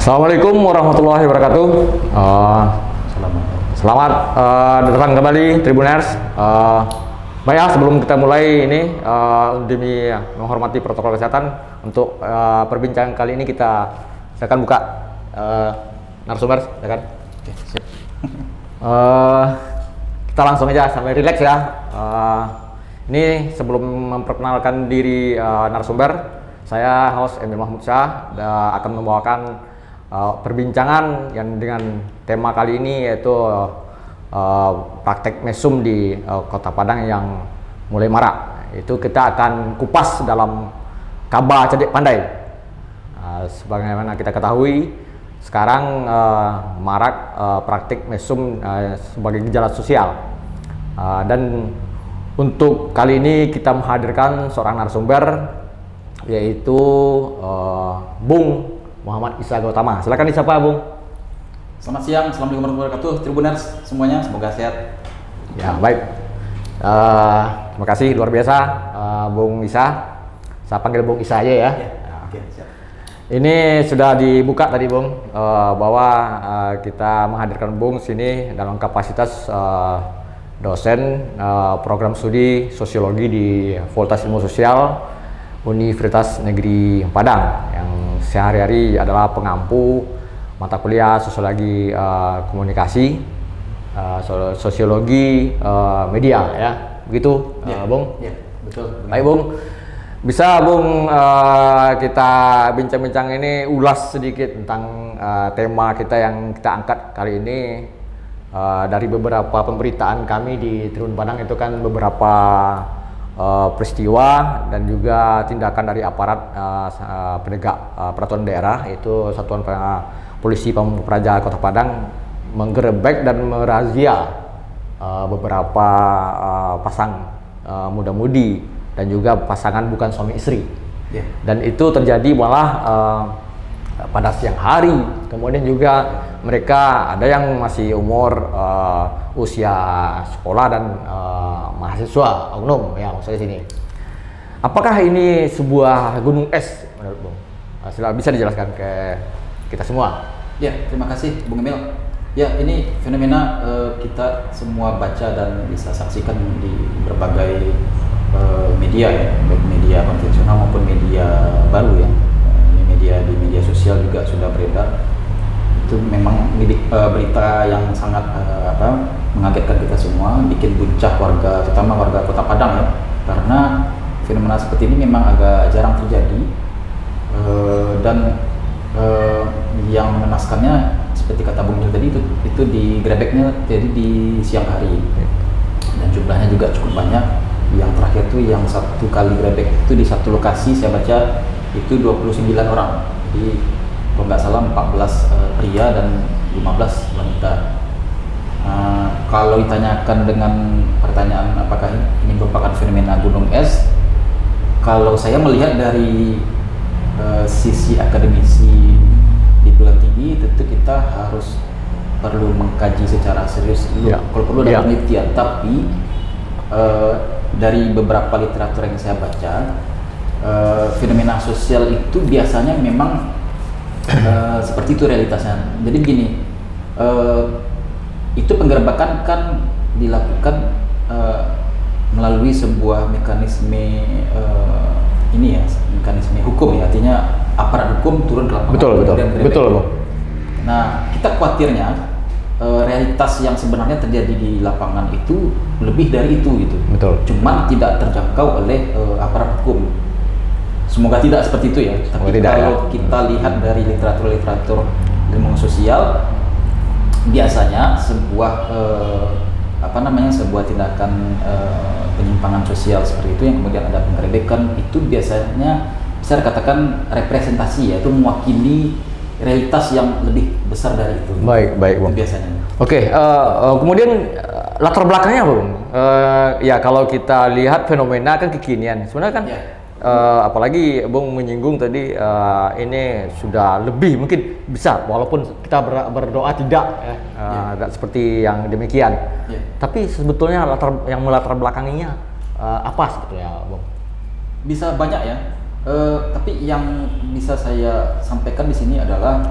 Assalamualaikum warahmatullahi wabarakatuh. Selamat datang kembali Tribuners. Baik, sebelum kita mulai ini demi menghormati protokol kesehatan untuk perbincangan kali ini kita akan buka narasumber, ya kan? Oke, siap. Kita langsung aja sampai relax ya. Ini sebelum memperkenalkan diri narasumber, saya host Emil Mahmud Syah akan membawakan perbincangan yang dengan tema kali ini yaitu praktek mesum di Kota Padang yang mulai marak. Itu kita akan kupas dalam Kaba Cerdik Pandai. Sebagaimana kita ketahui sekarang marak praktik mesum sebagai gejala sosial. Dan untuk kali ini kita menghadirkan seorang narasumber yaitu Bung Muhammad Isa Gautama. Silakan disapa, Bung. Selamat siang, assalamualaikum warahmatullahi wabarakatuh, Tribuners semuanya, semoga sehat. Ya, baik. Terima kasih luar biasa, Bung Isa. Saya panggil Bung Isa aja ya. Oke, siap. Ini sudah dibuka tadi, Bung, bahwa kita menghadirkan Bung sini dalam kapasitas dosen program studi sosiologi di Fakultas Ilmu Sosial Universitas Negeri Padang yang sehari-hari adalah pengampu mata kuliah sosiologi komunikasi, sosiologi media, ya, begitu, Ya, Bung? Ya, betul. Baik, Bung. Bisa, Bung, kita bincang-bincang ini, ulas sedikit tentang tema kita yang kita angkat kali ini. Dari beberapa pemberitaan kami di Tribun Padang itu kan beberapa peristiwa dan juga tindakan dari aparat penegak peraturan daerah, itu Satuan Polisi Pamung Praja Kota Padang menggerebek dan merazia beberapa pasang muda-mudi dan juga pasangan bukan suami istri. Ya. Dan itu terjadi malah pada siang hari. Kemudian juga mereka ada yang masih umur usia sekolah dan mahasiswa umum, ya, maksudnya sini. Apakah ini sebuah gunung es menurut Bung? Silahkan, bisa dijelaskan ke kita semua. Ya, terima kasih Bung Emil. Ya, ini fenomena kita semua baca dan bisa saksikan di berbagai media, ya, baik media konvensional maupun media baru, ya. Di media sosial juga sudah beredar. Itu memang berita yang sangat mengagetkan kita semua, bikin buncah warga, terutama warga Kota Padang, ya, karena fenomena seperti ini memang agak jarang terjadi, dan yang mengenaskannya seperti kata Bung tadi itu digrebeknya jadi di siang hari dan jumlahnya juga cukup banyak. Yang terakhir tuh yang satu kali grebek itu di satu lokasi saya baca itu 29 orang. Jadi kalau nggak salah 14 pria dan 15 wanita. Kalau ditanyakan dengan pertanyaan apakah ini merupakan fenomena gunung es, kalau saya melihat dari sisi akademisi di perguruan tinggi, tentu kita harus perlu mengkaji secara serius dulu, kalau perlu ada penelitian. Tapi dari beberapa literatur yang saya baca, fenomena sosial itu biasanya memang seperti itu realitasnya. Jadi begini, itu penggerbekan kan dilakukan melalui sebuah mekanisme mekanisme hukum, ya, artinya aparat hukum turun ke lapangan. Betul, Bung. Nah, kita khawatirnya realitas yang sebenarnya terjadi di lapangan itu lebih dari itu, gitu. Betul. Cuman tidak terjangkau oleh aparat hukum. Semoga tidak seperti itu, ya. Tapi kalau kita lihat dari literatur ilmu sosial, biasanya sebuah sebuah tindakan penyimpangan sosial seperti itu yang kemudian ada penggerebekan, itu biasanya bisa dikatakan representasi, yaitu mewakili realitas yang lebih besar dari itu. Baik, Bung. Biasanya. Oke, kemudian latar belakangnya, Bung. Ya, kalau kita lihat fenomena kan kekinian. Sebenarnya kan, apalagi Bung menyinggung tadi, ini sudah lebih mungkin bisa, walaupun kita berdoa tidak, ya, seperti yang demikian. Ya. Tapi sebetulnya yang melatar belakanginya apa sebetulnya, Bung? Bisa banyak, ya. Tapi yang bisa saya sampaikan di sini adalah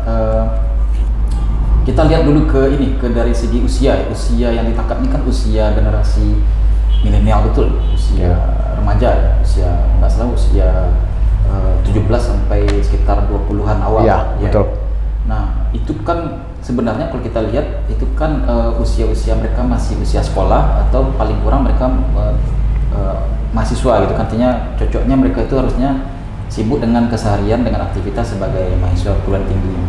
kita lihat dulu ke dari segi usia yang ditangkap ini kan usia generasi milenial betul, usia remaja, usia nggak salah usia 17 sampai sekitar 20-an awal. Iya, betul. Nah, itu kan sebenarnya kalau kita lihat itu kan usia-usia mereka masih usia sekolah atau paling kurang mereka mahasiswa gitu kan. Artinya cocoknya mereka itu harusnya sibuk dengan keseharian dengan aktivitas sebagai mahasiswa perguruan tinggi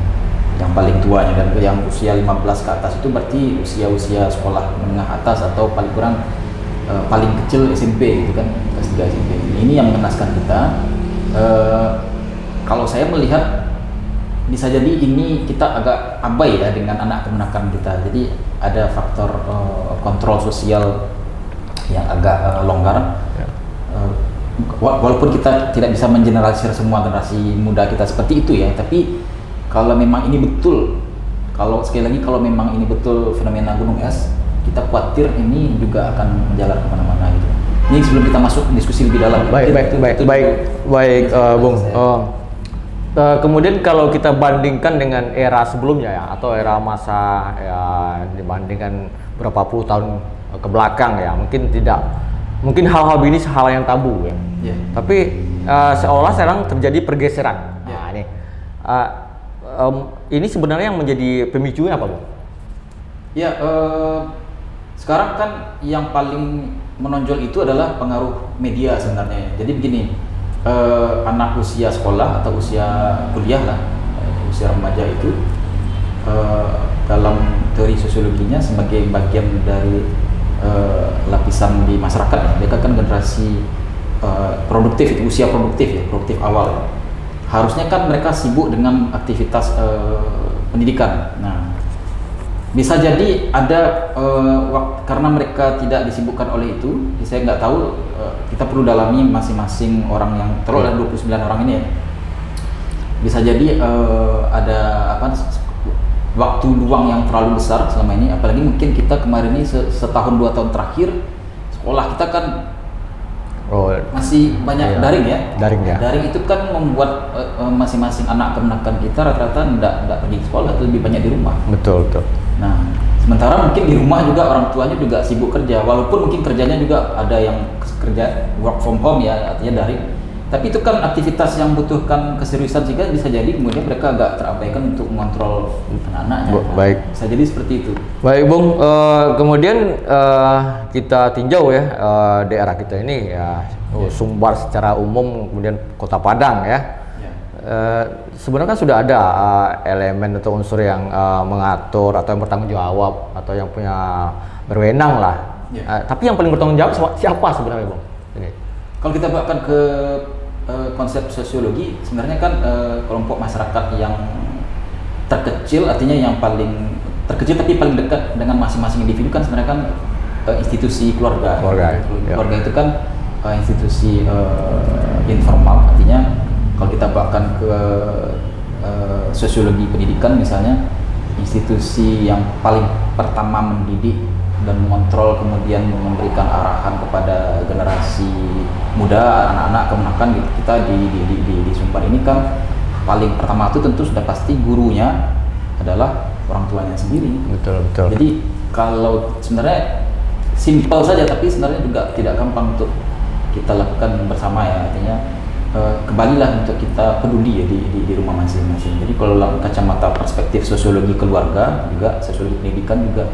yang paling tuanya, dan yang usia 15 ke atas itu berarti usia-usia sekolah menengah atas atau paling kurang paling kecil SMP gitu kan, kelas 3 SMP. Ini yang mengenaskan kita. Kalau saya melihat bisa jadi ini kita agak abai ya dengan anak kemenakan kita. Jadi ada faktor kontrol sosial yang agak longgar. Walaupun kita tidak bisa mengeneralisir semua generasi muda kita seperti itu ya, tapi kalau memang ini betul, sekali lagi kalau memang ini betul fenomena gunung es, kita khawatir ini juga akan menjalar kemana-mana gitu. Ini sebelum kita masuk diskusi lebih dalam. Baik, Bung. Kemudian kalau kita bandingkan dengan era sebelumnya ya, atau era masa ya dibandingkan berapa puluh tahun ke belakang ya, mungkin hal-hal ini hal yang tabu ya. Yeah. Tapi seolah sekarang terjadi pergeseran. Yeah. Nah, ini sebenarnya yang menjadi pemicunya apa, Bung? Ya, sekarang kan yang paling menonjol itu adalah pengaruh media sebenarnya. Jadi begini, anak usia sekolah atau usia kuliah lah, usia remaja itu dalam teori sosiologinya sebagai bagian dari lapisan di masyarakat ya. Mereka kan generasi produktif, itu usia produktif ya, produktif awal ya. Harusnya kan mereka sibuk dengan aktivitas pendidikan. Nah, bisa jadi ada karena mereka tidak disibukkan oleh itu, saya nggak tahu, kita perlu dalami masing-masing orang yang terlalu 29 orang ini ya. Bisa jadi ada waktu luang yang terlalu besar selama ini, apalagi mungkin kita kemarin ini setahun 2 tahun terakhir sekolah kita kan masih banyak daring ya. Daring itu kan membuat masing-masing anak kemenakan kita rata-rata enggak pergi ke sekolah, lebih banyak di rumah. Betul. Nah, sementara mungkin di rumah juga orang tuanya juga sibuk kerja, walaupun mungkin kerjanya juga ada yang kerja work from home ya, artinya daring. Tapi itu kan aktivitas yang membutuhkan keseriusan, sehingga bisa jadi kemudian mereka agak terabaikan untuk mengontrol anak-anaknya. Baik. Bisa jadi seperti itu. Baik, Bung. Kemudian kita tinjau ya daerah kita ini ya, Sumbar secara umum, kemudian Kota Padang ya. Sebenarnya kan sudah ada elemen atau unsur yang mengatur atau yang bertanggung jawab atau yang punya berwenang lah. Tapi yang paling bertanggung jawab siapa sebenarnya, Bung? Ini. Kalau kita bahkan ke konsep sosiologi, sebenarnya kan kelompok masyarakat yang terkecil, artinya yang paling terkecil tapi paling dekat dengan masing-masing individu kan sebenarnya kan institusi keluarga. Keluarga itu kan institusi informal, artinya kalau kita bahkan ke sosiologi pendidikan misalnya, institusi yang paling pertama mendidik dan mengontrol, kemudian memberikan arahan kepada generasi muda, anak-anak kemenakan gitu. Kita di Sumbar ini kan paling pertama itu tentu sudah pasti gurunya adalah orang tuanya sendiri. Betul. Jadi kalau sebenarnya simpel saja, tapi sebenarnya juga tidak gampang untuk kita lakukan bersama ya, artinya kembalilah untuk kita peduli ya di rumah masing-masing. Jadi kalau dalam kacamata perspektif sosiologi keluarga, juga sosiologi pendidikan, juga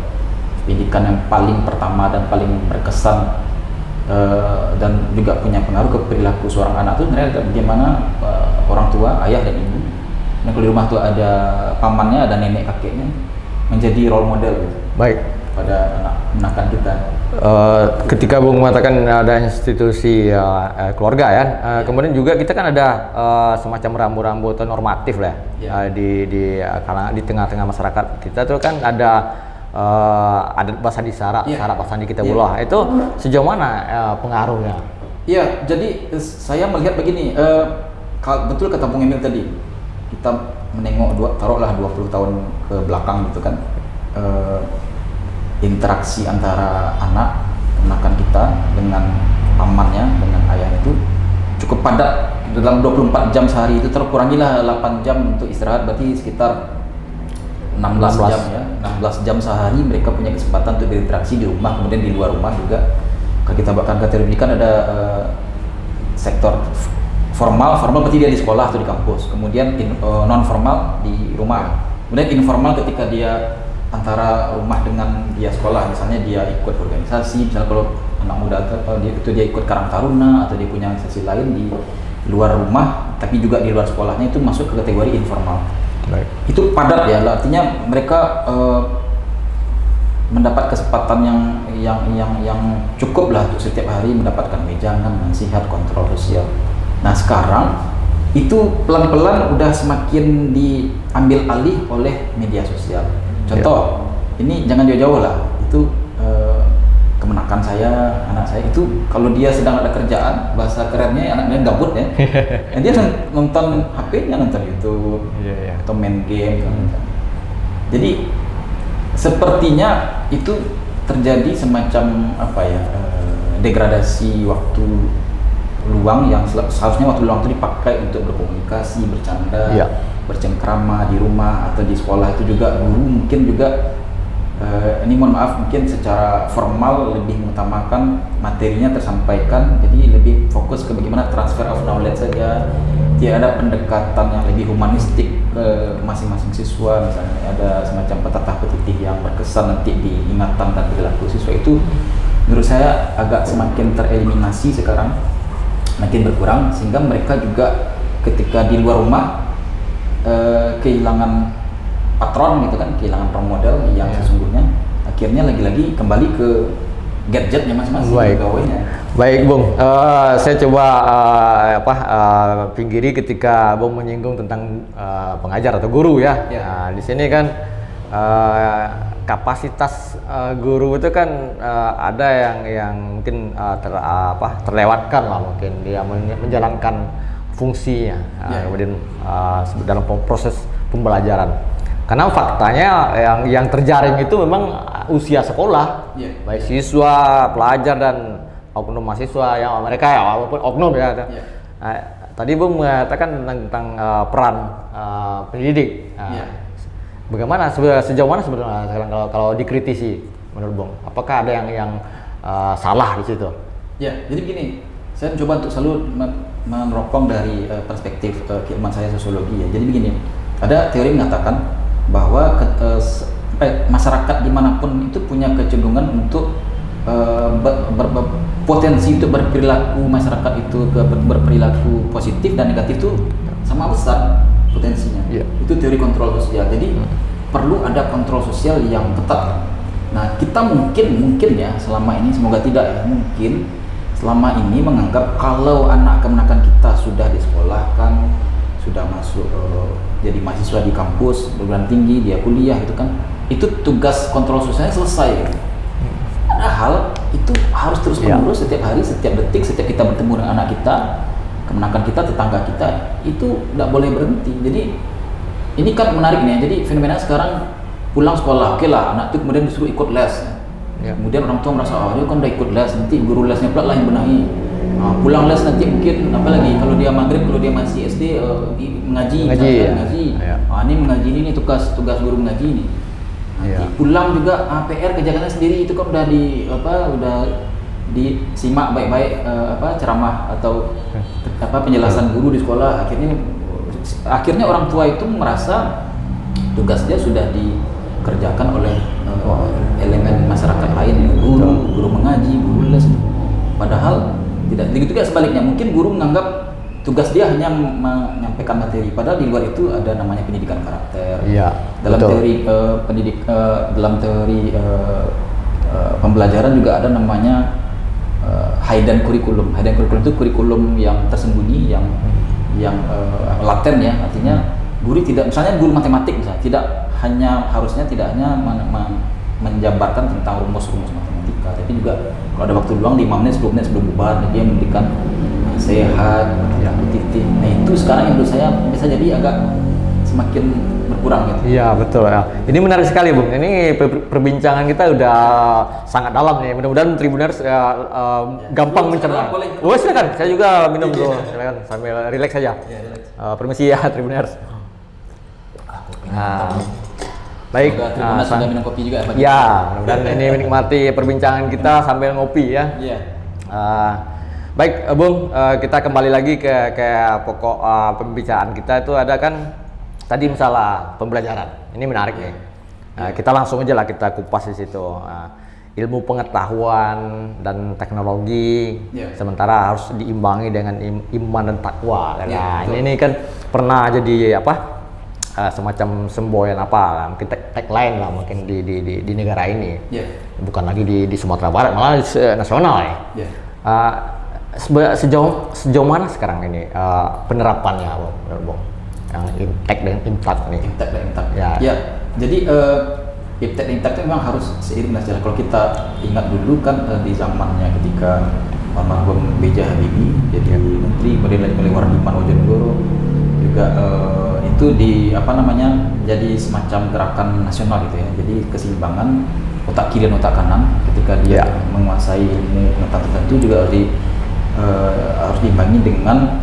pendidikan yang paling pertama dan paling berkesan dan juga punya pengaruh ke perilaku seorang anak itu sebenarnya bagaimana orang tua, ayah dan ibu. Dan kalau di rumah tuh ada pamannya, ada nenek kakeknya, menjadi role model gitu. Baik. Pada anak-anak kita. Ketika Bung mengatakan ada institusi keluarga ya, kemudian juga kita kan ada semacam rambu-rambu atau normatif lah ya. Di tengah-tengah masyarakat kita tuh kan ada adat basandi syarat basandi kita bulah. Itu sejauh mana pengaruhnya? Iya, jadi saya melihat begini, betul kata Bung Emil tadi, kita menengok taruhlah 20 tahun ke belakang gitu kan, interaksi antara anak kemenakan kita dengan pamannya, dengan ayahnya itu cukup padat dalam 24 jam sehari itu terkurangilah 8 jam untuk istirahat, berarti sekitar 16 jam ya. 16 jam sehari mereka punya kesempatan untuk berinteraksi di rumah, kemudian di luar rumah juga. Kalau kita bahkan kategori pendidikan ada sektor formal berarti dia di sekolah atau di kampus, kemudian non formal di rumah, kemudian informal ketika dia antara rumah dengan dia sekolah, misalnya dia ikut organisasi, misalnya kalau anak muda dia ikut Karang Taruna atau dia punya organisasi lain di luar rumah tapi juga di luar sekolahnya, itu masuk ke kategori informal. Baik. Itu padat ya, artinya mereka mendapat kesempatan yang cukup lah untuk setiap hari mendapatkan wejangan, nasihat, kontrol sosial. Nah sekarang itu pelan-pelan udah semakin diambil alih oleh media sosial. Contoh, ini jangan jauh-jauh lah, itu kemenakan saya, anak saya itu kalau dia sedang ada kerjaan, bahasa kerennya anaknya gabut ya, dia nonton HP-nya, nonton YouTube, atau main game. Jadi sepertinya itu terjadi semacam degradasi waktu luang yang seharusnya waktu luang itu dipakai untuk berkomunikasi, bercanda, bercengkrama di rumah atau di sekolah. Itu juga guru mungkin juga ini mohon maaf mungkin secara formal lebih mengutamakan materinya tersampaikan, jadi lebih fokus ke bagaimana transfer of knowledge saja, tidak ada pendekatan yang lebih humanistik ke masing-masing siswa. Misalnya ada semacam petatah petitih yang berkesan nanti di ingatan dan perilaku siswa. Itu menurut saya agak semakin tereliminasi sekarang, makin berkurang, sehingga mereka juga ketika di luar rumah kehilangan patron gitu kan, kehilangan role model yang sesungguhnya, akhirnya lagi-lagi kembali ke gadgetnya masing-masing, gawainya. Baik Bung, saya coba pinggiri ketika Bung menyinggung tentang pengajar atau guru ya. Nah, di sini kan kapasitas guru itu kan ada yang mungkin terlewatkan lah, mungkin dia menjalankan fungsinya kemudian dalam proses pembelajaran. Karena faktanya yang terjaring itu memang usia sekolah, baik siswa, pelajar dan oknum mahasiswa yang mereka walaupun oknum ya. Nah, tadi Bung mengatakan tentang peran pendidik. Bagaimana sejauh mana sebenarnya sekarang kalau dikritisi menurut Bung? Apakah ada yang salah di situ? Ya, jadi begini, saya mencoba untuk selalu meneropong dari perspektif keilmuan saya sosiologi ya. Jadi begini, ada teori mengatakan bahwa masyarakat dimanapun itu punya kecenderungan untuk potensi untuk berperilaku, masyarakat itu berperilaku positif dan negatif itu sama besar potensinya. Itu teori kontrol sosial. Jadi perlu ada kontrol sosial yang ketat. Nah kita mungkin ya selama ini, semoga tidak ya, mungkin selama ini menganggap kalau anak kemenakan kita sudah disekolahkan, sudah masuk jadi mahasiswa di kampus perguruan tinggi, dia kuliah gitu kan, itu tugas kontrol sosialnya selesai. Padahal itu harus terus menerus setiap hari, setiap detik, setiap kita bertemu dengan anak kita, kemenakan kita, tetangga kita, itu tidak boleh berhenti. Jadi ini kan menarik nih. Jadi fenomena sekarang pulang sekolah, oke lah, anak itu kemudian disuruh ikut les. Kemudian orang tua merasa, oh dia kan udah ikut les, nanti guru lesnya pula lah yang benahi. Pulang les nanti mungkin apalagi kalau dia maghrib, kalau dia masih SD mengaji. Ini mengaji ini tugas guru mengaji ini. Pulang juga PR kerjaannya sendiri, itu kan udah disimak baik-baik ceramah atau penjelasan guru di sekolah. Akhirnya orang tua itu merasa tugasnya sudah dikerjakan oleh elemen masyarakat lain, guru mengaji, guru les. Padahal tidak, begitu juga sebaliknya, mungkin guru menganggap tugas dia hanya menyampaikan materi, padahal di luar itu ada namanya pendidikan karakter. Dalam teori pembelajaran juga ada namanya hidden curriculum. Hidden curriculum itu kurikulum yang tersembunyi, yang laten ya, artinya guru tidak, misalnya guru matematik misalnya, harusnya tidak hanya menjabarkan tentang rumus-rumus matematika, tapi juga kalau ada waktu luang 5 menit 10 menit sebelum bubar dia memberikan nasihat, titik. Nah itu sekarang yang menurut saya bisa jadi agak semakin berkurang gitu. Iya betul ya. Ini menarik sekali Bung. Ini perbincangan kita udah sangat dalam nih. Mudah-mudahan Tribuners gampang mencerna. boleh. Oh silakan. Saya juga minum dulu. Silakan sambil relax saja. Ya, relax. Permisi ya Tribuners. Nah, baik. Semoga Tribuners sudah minum kopi juga Pak. Ya, mudah-mudahan ini menikmati perbincangan kita sambil ngopi ya. Iya. Baik, Bung, kita kembali lagi ke pokok pembicaraan kita itu ada kan tadi masalah pembelajaran. Ini menarik nih. Kita langsung aja lah kita kupas di situ. Ilmu pengetahuan dan teknologi, sementara harus diimbangi dengan iman dan takwa. Nah, ini kan pernah jadi apa? Semacam semboyan apa? Mungkin tagline lah mungkin di negara ini. Bukan lagi di Sumatera Barat, malah nasional ya. Sejauh mana sekarang ini penerapannya, Bung? Yang Iptek dan Imtak nih. Iptek dan Imtak. Ya. Jadi Iptek dan Imtak itu memang harus seiring dengan sejarah. Kalau kita ingat dulu kan di zamannya ketika almarhum B.J. Habibie jadi menteri, kemudian oleh Wardiman Wojonegoro juga itu jadi semacam gerakan nasional gitu ya. Jadi keseimbangan otak kiri dan otak kanan ketika dia menguasai ilmu pengetahuan tertentu juga harus diimbangi dengan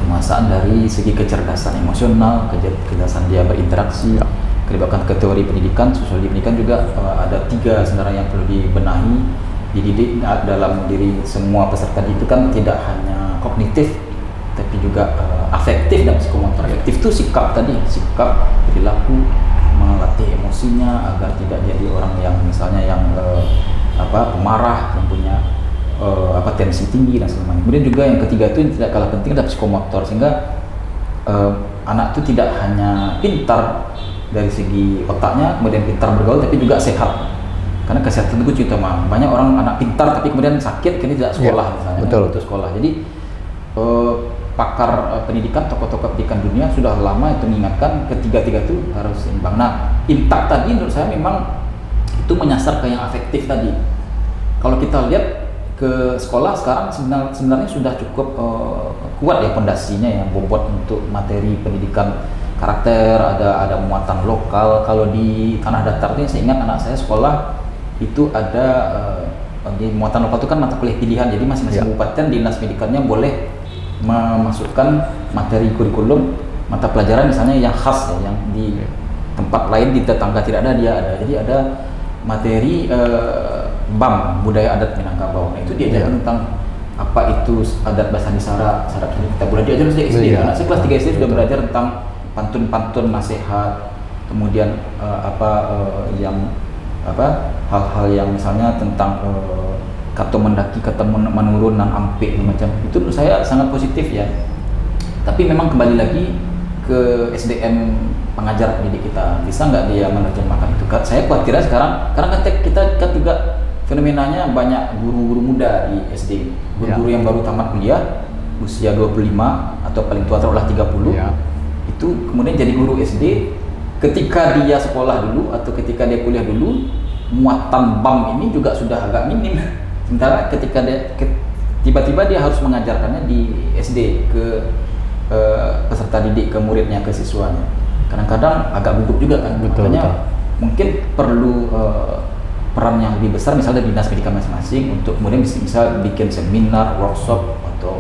penguasaan dari segi kecerdasan emosional, kecerdasan dia berinteraksi, keterlibatan ke teori pendidikan, sosiologi pendidikan juga ada 3 sebenarnya yang perlu dibenahi, dididik dalam diri semua peserta itu kan tidak hanya kognitif tapi juga afektif dan psikomotor. Afektif itu sikap perilaku, melatih emosinya agar tidak jadi orang yang misalnya yang pemarah, yang punya tensi tinggi dan sebagainya. Kemudian juga yang ketiga itu yang tidak kalah penting adalah psikomotor, sehingga anak itu tidak hanya pintar dari segi otaknya, kemudian pintar bergaul, tapi juga sehat. Karena kesehatan itu utama. Banyak orang anak pintar tapi kemudian sakit, karena tidak sekolah misalnya. Betul. Itu sekolah. Jadi pakar pendidikan, tokoh-tokoh pendidikan dunia sudah lama itu mengingatkan ketiga-tiga itu harus seimbang. Nah, Imtak tadi menurut saya memang itu menyasar ke yang afektif tadi. Kalau kita lihat ke sekolah sekarang sebenarnya sudah cukup kuat ya pondasinya yang bobot untuk materi pendidikan karakter, ada muatan lokal. Kalau di tanah datar ini saya ingat anak saya sekolah itu ada di muatan lokal itu kan mata kuliah pilihan, jadi masing-masing kabupaten dinas pendidikannya boleh memasukkan materi kurikulum mata pelajaran misalnya yang khas ya, yang di tempat lain di tetangga tidak ada, dia ada. Jadi ada materi BAM, budaya adat Minangkabau. Nah, itu diajarkan tentang apa itu adat Basani Sara kita boleh diajar sejak SD. Anak saya kelas 3 SD sudah belajar tentang pantun-pantun nasihat, kemudian hal-hal yang misalnya tentang kata mendaki, kata menurun, nan ampek macam itu menurut saya sangat positif ya. Tapi memang kembali lagi ke SDM pengajar pendidik kita, bisa nggak dia menerjemahkan itu? Saya khawatir sekarang, karena kan kita juga fenomenanya banyak guru-guru muda di SD, guru-guru yang baru tamat kuliah, usia 25 atau paling tua taruhlah 30, itu kemudian jadi guru SD. Ketika dia sekolah dulu atau ketika dia kuliah dulu, muatan BAM ini juga sudah agak minim. Sementara ketika dia tiba-tiba dia harus mengajarkannya di SD ke peserta didik, ke muridnya, ke siswanya. Kadang-kadang agak gugup juga kan. Makanya mungkin perlu peran yang lebih besar misalnya dari dinas pendidikan masing-masing untuk kemudian bisa bikin seminar, workshop, atau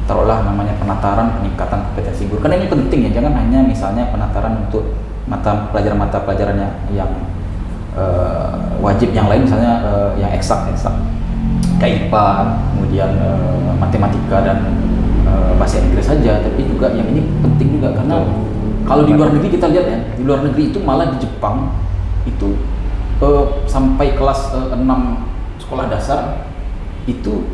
taruhlah namanya penataran peningkatan kompetensi guru. Karena ini penting ya, jangan hanya misalnya penataran untuk mata pelajarannya yang wajib, yang lain misalnya yang eksak kayak IPA, kemudian matematika dan bahasa Inggris saja, tapi juga yang ini penting juga karena kalau di luar negeri kita lihat ya, di luar negeri itu malah di Jepang itu sampai kelas 6 sekolah dasar itu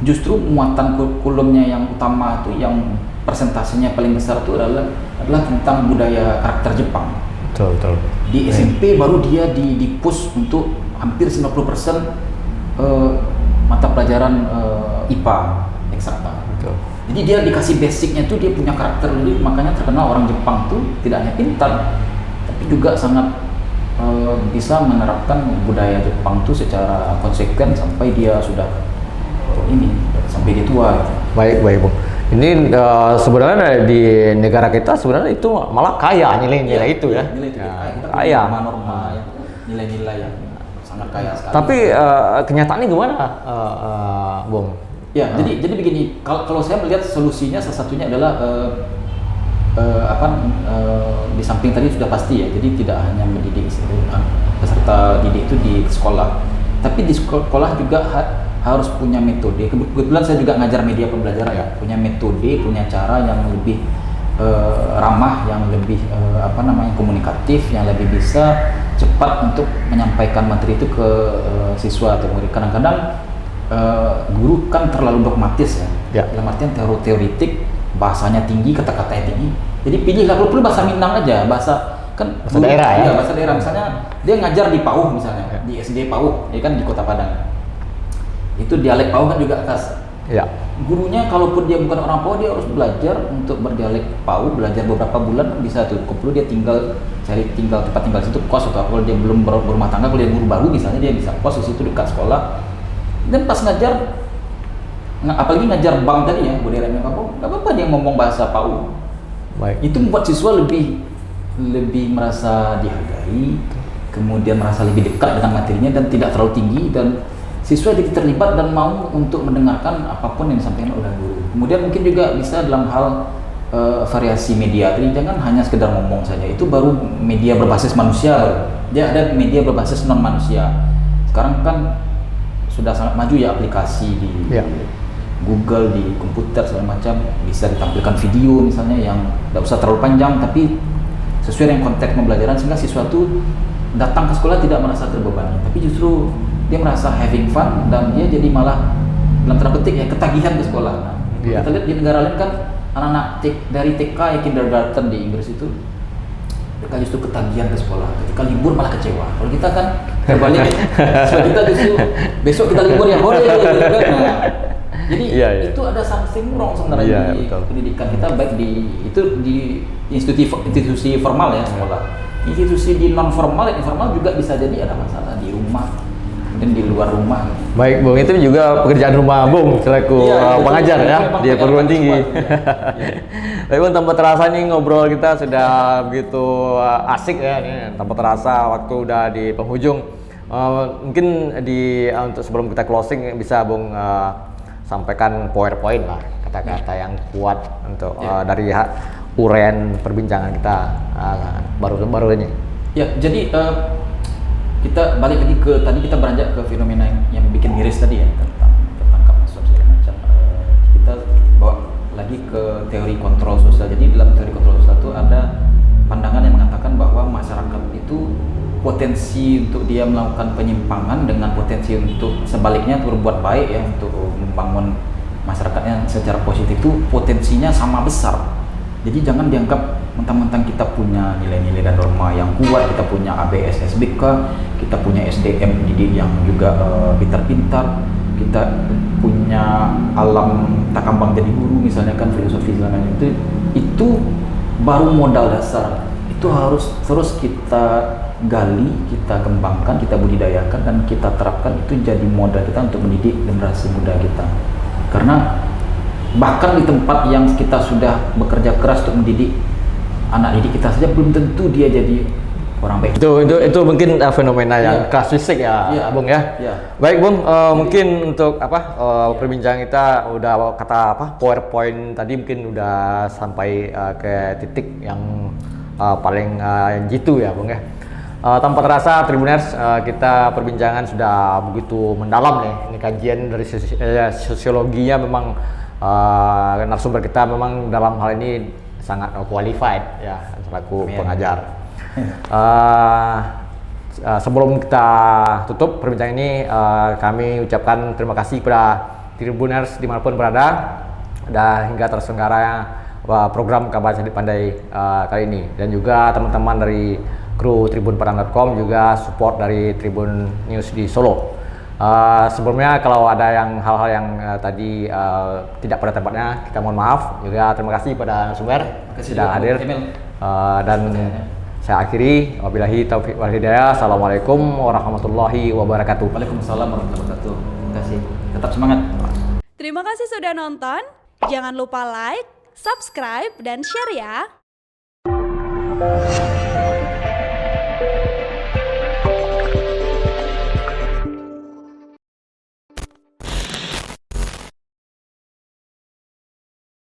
justru muatan kurikulumnya yang utama itu, yang persentasenya paling besar itu adalah tentang budaya karakter Jepang. Betul. Di SMP baru dia di push untuk hampir 90% mata pelajaran IPA eksakta. Jadi dia dikasih basicnya tuh, dia punya karakter, jadi makanya terkenal orang Jepang tuh tidak hanya pintar tapi juga sangat bisa menerapkan budaya Jepang tuh secara konsekuen sampai dia sudah sampai dia tua gitu. Baik Bung. Ini sebenarnya di negara kita sebenarnya itu malah kaya nilai-nilai itu ya. Nilai itu kita kaya. norma-norma yang nilai-nilai yang sangat kaya sekali. Tapi kenyataannya gimana, Bung? Ya, jadi begini. Kalau saya melihat solusinya salah satunya adalah di samping tadi sudah pasti ya. Jadi tidak hanya mendidik peserta didik itu di sekolah, tapi di sekolah juga harus punya metode. Kebetulan saya juga ngajar media pembelajaran ya. Punya metode, punya cara yang lebih ramah, yang lebih komunikatif, yang lebih bisa cepat untuk menyampaikan materi itu ke siswa atau murid. Kadang-kadang guru kan terlalu dogmatis ya. Dalam artian teoritik, bahasanya tinggi, kata-katanya tinggi. Jadi pilihlah, kalau perlu bahasa Minang aja, bahasa daerah ya. Bahasa daerah. Misalnya dia ngajar di Pauh misalnya, di SD Pauh, ya kan, di Kota Padang. Itu dialek Pauh kan juga khas. Ya. Gurunya kalaupun dia bukan orang Pauh, dia harus belajar untuk berdialek Pauh, belajar beberapa bulan bisa tuh. Kalau perlu dia cari tempat tinggal situ, kos, atau kalau dia belum berumah tangga, kalau dia guru baru misalnya, dia bisa kos di situ dekat sekolah. Dan pas ngajar, apalagi ngajar bank tadi ya, budaya Minang Kampung, nggak apa-apa dia ngomong bahasa Pauh. Baik. Itu membuat siswa lebih merasa dihargai, kemudian merasa lebih dekat dengan materinya dan tidak terlalu tinggi, dan siswa jadi terlibat dan mau untuk mendengarkan apapun yang disampaikan oleh guru. Kemudian mungkin juga bisa dalam hal variasi media. Jadi jangan hanya sekedar ngomong saja. Itu baru media berbasis manusia. Dia ada media berbasis non manusia. Sekarang kan sudah sangat maju ya, aplikasi di Google, di komputer segala macam, bisa ditampilkan video misalnya yang tidak usah terlalu panjang tapi sesuai dengan konteks pembelajaran, sehingga siswa itu datang ke sekolah tidak merasa terbebani, tapi justru dia merasa having fun, dan dia jadi malah dalam tanda petik ya ketagihan ke sekolah. Nah, kita lihat di negara lain kan anak-anak dari TK ya kindergarten di Inggris itu mereka justru ketagihan ke sekolah, ketika libur malah kecewa. Kalau kita kan terbalik, kita justru besok kita libur ya boleh gitu kan. Nah, jadi itu ada something wrong sebenarnya di pendidikan kita, baik di institusi formal ya sekolah, institusi di non formal, informal juga bisa jadi ada masalah di rumah dan di luar rumah. Baik, Bung, itu juga pekerjaan rumah Bung selaku pengajar ya di perguruan tinggi. Tapi Bung, tanpa terasa nih ngobrol kita sudah begitu asik ya nih, tanpa terasa waktu udah di penghujung. Mungkin untuk sebelum kita closing bisa Bung sampaikan PowerPoint lah, kata-kata yang kuat untuk dari uraian perbincangan kita baru ini. Ya, jadi kita balik lagi ke tadi, kita beranjak ke fenomena yang bikin miris tadi ya, tentang tertangkap suap segala macam. Kita bawa lagi ke teori kontrol sosial. Jadi dalam teori kontrol sosial itu ada pandangan yang mengatakan bahwa masyarakat itu potensi untuk dia melakukan penyimpangan dengan potensi untuk sebaliknya berbuat baik ya, untuk membangun masyarakatnya secara positif, itu potensinya sama besar. Jadi jangan dianggap mentang-mentang kita punya nilai-nilai dan norma yang kuat, kita punya ABS SBK, kita punya SDM didik yang juga pintar-pintar, kita punya alam tak kambang jadi guru misalnya kan, filosofi segala macam, itu baru modal dasar. Itu harus terus kita gali, kita kembangkan, kita budidayakan, dan kita terapkan. Itu jadi modal kita untuk mendidik generasi muda kita. Karena bahkan di tempat yang kita sudah bekerja keras untuk mendidik anak didik kita saja, belum tentu dia jadi orang baik. Itu mungkin fenomena yang klasik ya, Bung ya. Baik Bung, mungkin untuk perbincangan kita udah PowerPoint tadi mungkin udah sampai ke titik yang paling jitu ya Bung ya. Tanpa terasa Tribuners, kita perbincangan sudah begitu mendalam nih. Ini kajian dari sosiologinya memang narasumber kita memang dalam hal ini sangat qualified ya selaku pengajar. Sebelum kita tutup perbincangan ini, kami ucapkan terima kasih kepada Tribuners dimanapun berada dan hingga terselenggaranya program Kabar Cerdik Pandai kali ini, dan juga teman-teman dari kru tribunpadang.com, juga support dari Tribun News di Solo. Sebelumnya kalau ada hal-hal yang tadi tidak pada tempatnya, kita mohon maaf. Juga terima kasih pada sumber sudah hadir. Dan saya akhiri, wabillahi taufiq wal hidayah. Assalamualaikum warahmatullahi wabarakatuh. Waalaikumsalam warahmatullahi wabarakatuh. Terima kasih. Tetap semangat. Terima kasih sudah nonton. Jangan lupa like, subscribe, dan share ya.